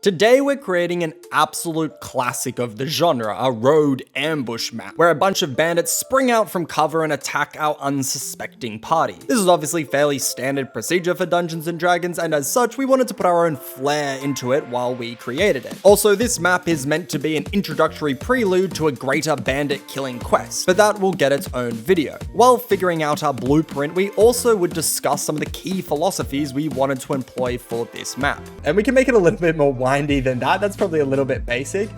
Today we're creating an absolute classic of the genre, a road ambush map, where a bunch of bandits spring out from cover and attack our unsuspecting party. This is obviously fairly standard procedure for Dungeons & Dragons, and as such, we wanted to put our own flair into it while we created it. Also, this map is meant to be an introductory prelude to a greater bandit killing quest, but that will get its own video. While figuring out our blueprint, we also would discuss some of the key philosophies we wanted to employ for this map. And we can make it a little bit more windy than that. That's probably a little bit basic.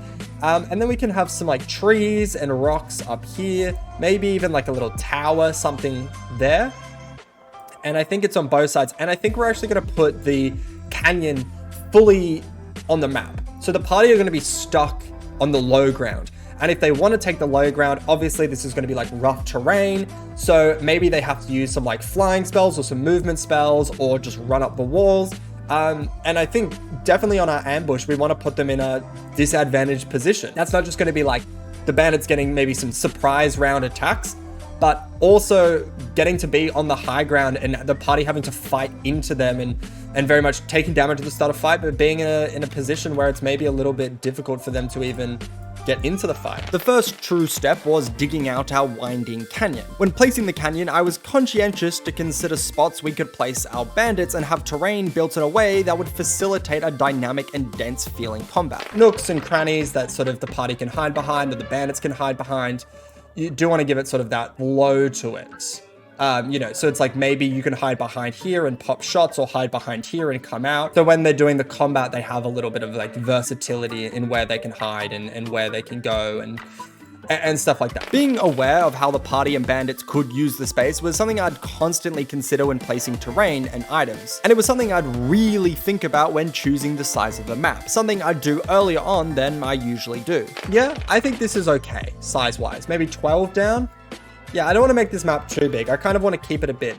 And then we can have some like trees and rocks up here, maybe even like a little tower, something there. And I think it's on both sides. And I think we're actually going to put the canyon fully on the map. So the party are going to be stuck on the low ground. And if they want to take the low ground, obviously this is going to be like rough terrain. So maybe they have to use some like flying spells or some movement spells or just run up the walls. And I think definitely on our ambush, we want to put them in a disadvantaged position. That's not just going to be like the bandits getting maybe some surprise round attacks, but also getting to be on the high ground and the party having to fight into them and very much taking damage at the start of fight, but being in a position where it's maybe a little bit difficult for them to even get into the fight. The first true step was digging out our winding canyon. When placing the canyon, I was conscientious to consider spots we could place our bandits and have terrain built in a way that would facilitate a dynamic and dense feeling combat. Nooks and crannies that sort of the party can hide behind or the bandits can hide behind. You do want to give it sort of that flow to it. So it's like maybe you can hide behind here and pop shots or hide behind here and come out. So when they're doing the combat, they have a little bit of like versatility in where they can hide and where they can go and stuff like that. Being aware of how the party and bandits could use the space was something I'd constantly consider when placing terrain and items. And it was something I'd really think about when choosing the size of the map, something I'd do earlier on than I usually do. Yeah, I think this is okay, size-wise. Maybe 12 down. Yeah, I don't want to make this map too big. I kind of want to keep it a bit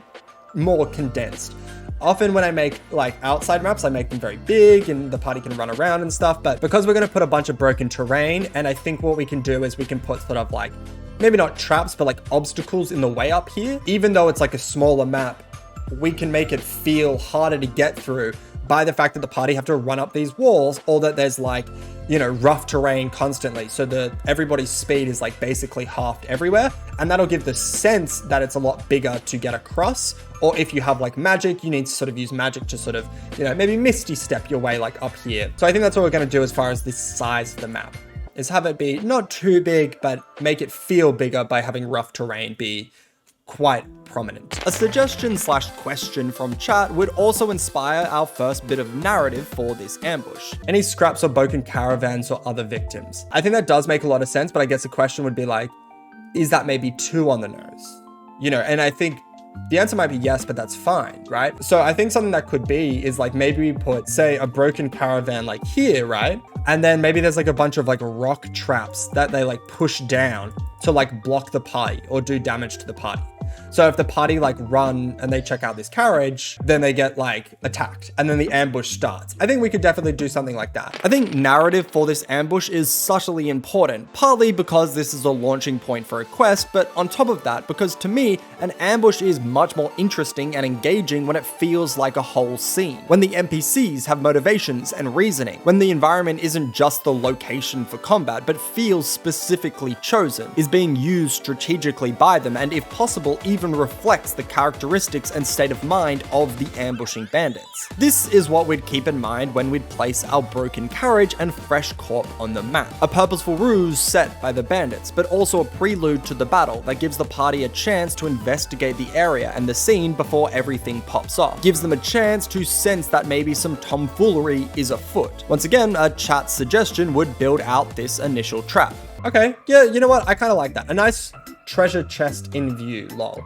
more condensed. Often when I make like outside maps, I make them very big and the party can run around and stuff. But because we're going to put a bunch of broken terrain, and I think what we can do is we can put sort of like, maybe not traps, but like obstacles in the way up here. Even though it's like a smaller map, we can make it feel harder to get through by the fact that the party have to run up these walls, or that there's like, rough terrain constantly. So everybody's speed is like basically halved everywhere. And that'll give the sense that it's a lot bigger to get across. Or if you have like magic, you need to sort of use magic to sort of, maybe misty step your way like up here. So I think that's what we're going to do as far as this size of the map, is have it be not too big, but make it feel bigger by having rough terrain be quite prominent. A suggestion/question from chat would also inspire our first bit of narrative for this ambush. Any scraps or broken caravans or other victims? I think that does make a lot of sense, but I guess the question would be like, is that maybe too on the nose? And I think the answer might be yes, but that's fine, right? So I think something that could be is like maybe we put, say, a broken caravan like here, right? And then maybe there's like a bunch of like rock traps that they like push down to like block the party or do damage to the party. So if the party like run and they check out this carriage, then they get like attacked and then the ambush starts. I think we could definitely do something like that. I think narrative for this ambush is subtly important, partly because this is a launching point for a quest, but on top of that, because to me, an ambush is much more interesting and engaging when it feels like a whole scene. When the NPCs have motivations and reasoning, when the environment isn't just the location for combat, but feels specifically chosen, is being used strategically by them, and if possible, even reflects the characteristics and state of mind of the ambushing bandits. This is what we'd keep in mind when we'd place our broken carriage and fresh corp on the map. A purposeful ruse set by the bandits, but also a prelude to the battle that gives the party a chance to investigate the area and the scene before everything pops off. Gives them a chance to sense that maybe some tomfoolery is afoot. Once again, a chat suggestion would build out this initial trap. Okay, yeah, you know what? I kind of like that. A nice treasure chest in view, lol.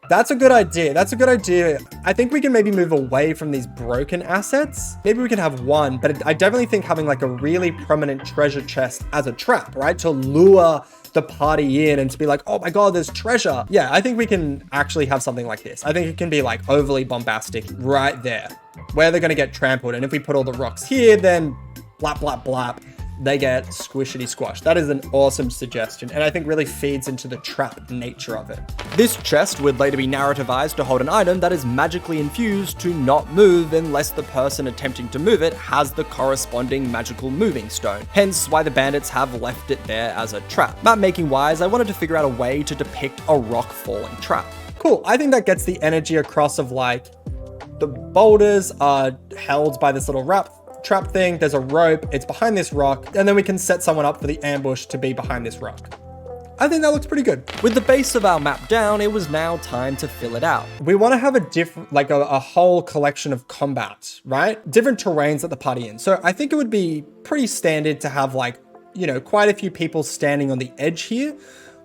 That's a good idea. That's a good idea. I think we can maybe move away from these broken assets. Maybe we can have one, but I definitely think having like a really prominent treasure chest as a trap, right? To lure the party in and to be like, oh my God, there's treasure. Yeah, I think we can actually have something like this. I think it can be like overly bombastic right there where they're going to get trampled. And if we put all the rocks here, then blap, blap, blap. they get squishity squashed. That is an awesome suggestion, and I think really feeds into the trap nature of it. This chest would later be narrativized to hold an item that is magically infused to not move unless the person attempting to move it has the corresponding magical moving stone, hence why the bandits have left it there as a trap. Map making wise, I wanted to figure out a way to depict a rock falling trap. Cool, I think that gets the energy across of like, the boulders are held by this little trap thing, there's a rope, it's behind this rock, and then we can set someone up for the ambush to be behind this rock. I think that looks pretty good. With the base of our map down, it was now time to fill it out. We want to have a different, like a whole collection of combats, right? Different terrains that the party in. So I think it would be pretty standard to have like, you know, quite a few people standing on the edge here.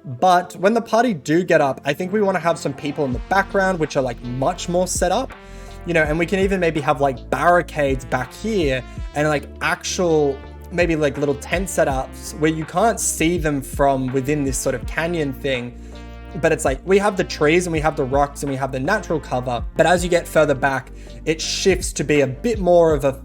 But when the party do get up, I think we want to have some people in the background, which are like much more set up, you know, and we can even maybe have like barricades back here and like actual, maybe like little tent setups where you can't see them from within this sort of canyon thing. But it's like, we have the trees and we have the rocks and we have the natural cover. But as you get further back, it shifts to be a bit more of a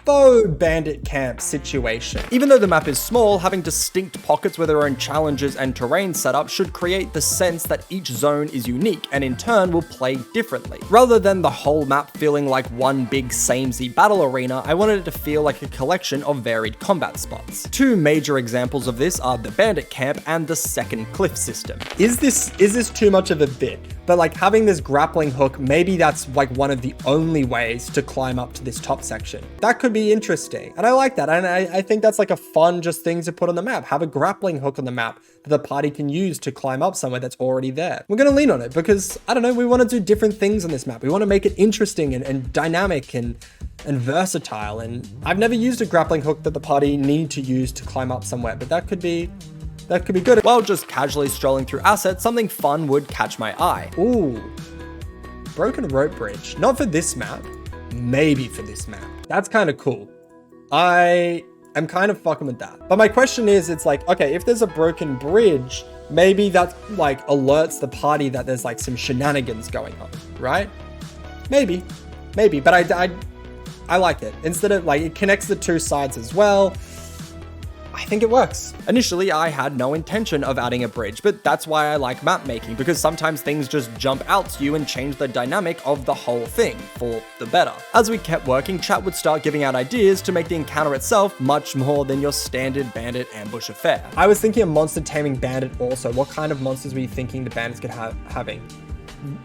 faux bandit camp situation. Even though the map is small, having distinct pockets with their own challenges and terrain setup should create the sense that each zone is unique and in turn will play differently. Rather than the whole map feeling like one big samey battle arena, I wanted it to feel like a collection of varied combat spots. Two major examples of this are the bandit camp and the second cliff system. Is this too much of a bit? But like having this grappling hook, maybe that's like one of the only ways to climb up to this top section. That could be interesting. And I like that. And I think that's like a fun just thing to put on the map. Have a grappling hook on the map that the party can use to climb up somewhere that's already there. We're going to lean on it because, I don't know, we want to do different things on this map. We want to make it interesting and dynamic and versatile. And I've never used a grappling hook that the party need to use to climb up somewhere, but that could be good. While just casually strolling through assets, something fun would catch my eye. Ooh, broken rope bridge. Not for this map, maybe for this map. That's kind of cool. I am kind of fucking with that. But my question is, it's like, okay, if there's a broken bridge, maybe that like alerts the party that there's like some shenanigans going on, right? Maybe, but I like it. Instead of like, it connects the two sides as well. I think it works. Initially, I had no intention of adding a bridge, but that's why I like map making, because sometimes things just jump out to you and change the dynamic of the whole thing, for the better. As we kept working, chat would start giving out ideas to make the encounter itself much more than your standard bandit ambush affair. I was thinking of monster taming bandit also. What kind of monsters were you thinking the bandits could having?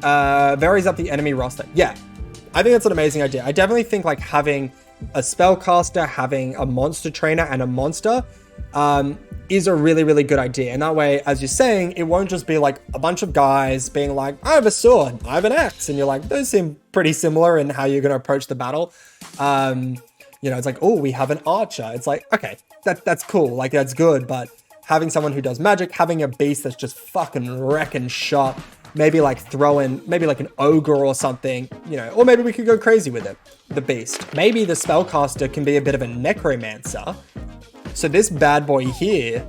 Varies up the enemy roster. Yeah, I think that's an amazing idea. I definitely think like having a spellcaster, having a monster trainer and a monster is a really, really good idea. And that way, as you're saying, it won't just be like a bunch of guys being like, I have a sword, I have an axe. And you're like, those seem pretty similar in how you're going to approach the battle. You know, it's like, oh, we have an archer. It's like, okay, that's cool. Like, that's good. But having someone who does magic, having a beast that's just fucking wrecking shot, maybe like throw in, maybe like an ogre or something, you know, or maybe we could go crazy with it, the beast. Maybe the spellcaster can be a bit of a necromancer. So this bad boy here,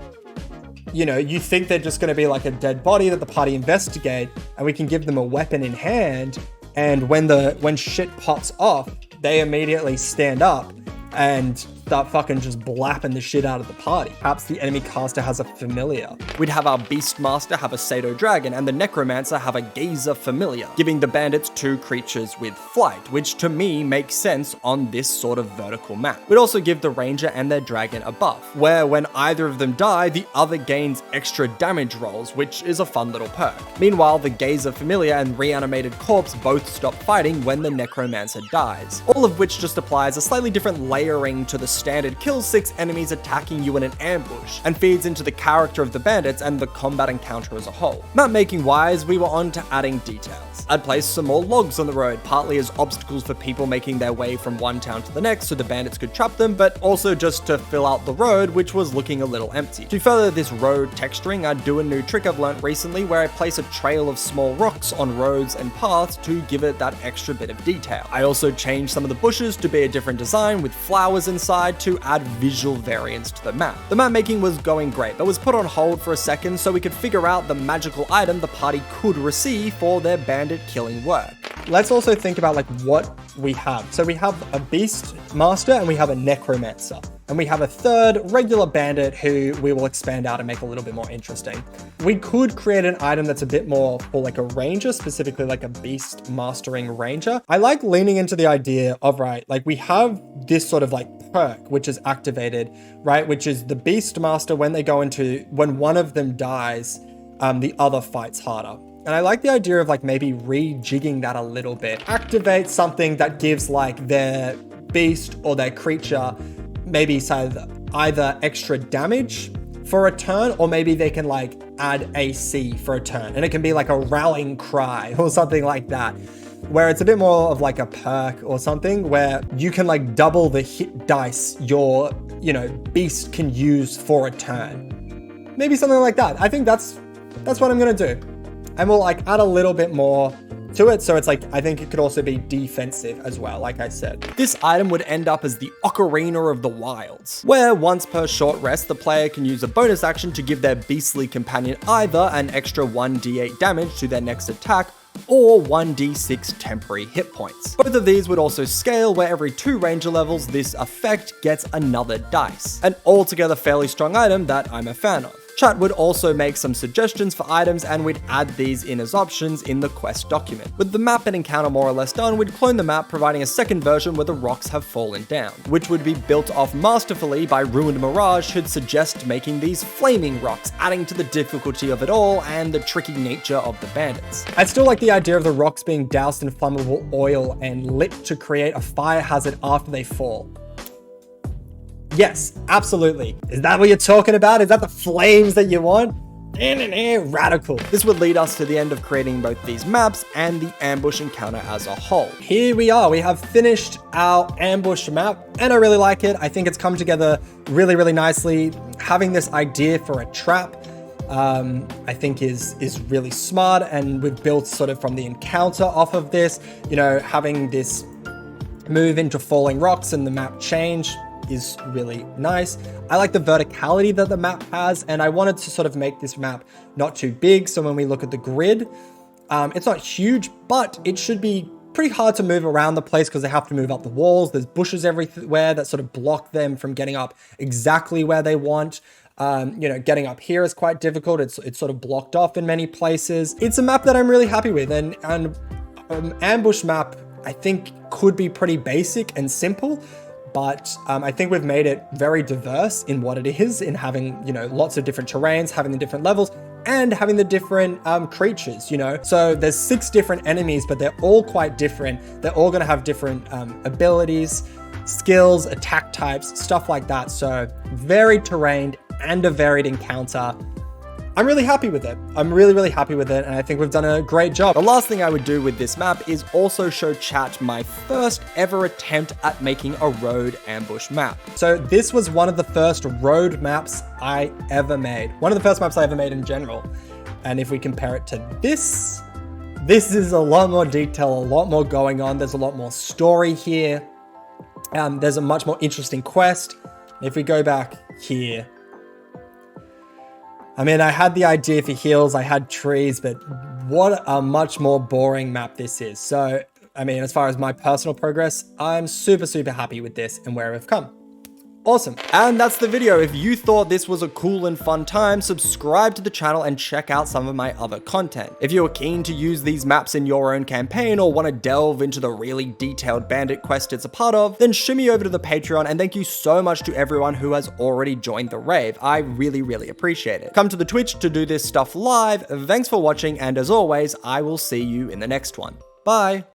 you know, you think they're just going to be like a dead body that the party investigate, and we can give them a weapon in hand. And when shit pops off, they immediately stand up and start fucking just blapping the shit out of the party. Perhaps the enemy caster has a familiar. We'd have our Beastmaster have a Sato Dragon and the Necromancer have a Gazer Familiar, giving the bandits two creatures with flight, which to me makes sense on this sort of vertical map. We'd also give the Ranger and their Dragon a buff, where when either of them die, the other gains extra damage rolls, which is a fun little perk. Meanwhile, the Gazer Familiar and Reanimated Corpse both stop fighting when the Necromancer dies, all of which just applies a slightly different layering to the standard kill 6 enemies attacking you in an ambush, and feeds into the character of the bandits and the combat encounter as a whole. Map making wise, we were on to adding details. I'd placed some more logs on the road, partly as obstacles for people making their way from one town to the next so the bandits could trap them, but also just to fill out the road, which was looking a little empty. To further this road texturing, I'd do a new trick I've learnt recently where I place a trail of small rocks on roads and paths to give it that extra bit of detail. I also changed some of the bushes to be a different design with flowers inside to add visual variance to the map. The map making was going great, but was put on hold for a second so we could figure out the magical item the party could receive for their bandit killing work. let's also think about like what we have. So we have a beast master and we have a necromancer. And we have a third regular bandit who we will expand out and make a little bit more interesting. We could create an item that's a bit more for like a ranger, specifically like a beast mastering ranger. I like leaning into the idea of, right, like we have this sort of like perk, which is activated, right? Which is the beast master when one of them dies, the other fights harder. And I like the idea of like maybe rejigging that a little bit. Activate something that gives like their beast or their creature maybe say either extra damage for a turn, or maybe they can like add AC for a turn. And it can be like a rallying cry or something like that, where it's a bit more of like a perk or something where you can like double the hit dice your, beast can use for a turn. Maybe something like that. I think that's what I'm gonna do. And we'll like add a little bit more to it. So it's like, I think it could also be defensive as well, like I said. This item would end up as the Ocarina of the Wilds, where once per short rest, the player can use a bonus action to give their beastly companion either an extra 1d8 damage to their next attack, or 1d6 temporary hit points. Both of these would also scale, where every 2 ranger levels, this effect gets another dice. An altogether fairly strong item that I'm a fan of. Chat would also make some suggestions for items, and we'd add these in as options in the quest document. With the map and encounter more or less done, we'd clone the map, providing a second version where the rocks have fallen down, which would be built off masterfully by Ruined Mirage, who'd suggest making these flaming rocks, adding to the difficulty of it all and the tricky nature of the bandits. I still like the idea of the rocks being doused in flammable oil and lit to create a fire hazard after they fall. Yes, absolutely. Is that what you're talking about? Is that the flames that you want? Radical. This would lead us to the end of creating both these maps and the ambush encounter as a whole. Here we are. We have finished our ambush map and I really like it. I think it's come together really, really nicely. Having this idea for a trap, I think is really smart, and we've built sort of from the encounter off of this, having this move into falling rocks and the map change is really nice. I like the verticality that the map has, and I wanted to sort of make this map not too big. So when we look at the grid, it's not huge, but it should be pretty hard to move around the place because they have to move up the walls. There's bushes everywhere that sort of block them from getting up exactly where they want. Getting up here is quite difficult. It's sort of blocked off in many places. It's a map that I'm really happy with, and ambush map I think could be pretty basic and simple. But I think we've made it very diverse in what it is, in having, lots of different terrains, having the different levels, and having the different creatures, So there's 6 different enemies, but they're all quite different. They're all going to have different abilities, skills, attack types, stuff like that. So varied terrain and a varied encounter. I'm really happy with it. I'm really, really happy with it, and I think we've done a great job. The last thing I would do with this map is also show chat my first ever attempt at making a road ambush map. So this was one of the first road maps I ever made. One of the first maps I ever made in general. And if we compare it to this is a lot more detail, a lot more going on. There's a lot more story here. There's a much more interesting quest. If we go back here, I mean, I had the idea for hills, I had trees, but what a much more boring map this is. So, I mean, as far as my personal progress, I'm super, super happy with this and where we've come. Awesome. And that's the video. If you thought this was a cool and fun time, subscribe to the channel and check out some of my other content. If you're keen to use these maps in your own campaign or want to delve into the really detailed bandit quest it's a part of, then shimmy over to the Patreon, and thank you so much to everyone who has already joined the rave. I really, really appreciate it. Come to the Twitch to do this stuff live. Thanks for watching, and as always, I will see you in the next one. Bye.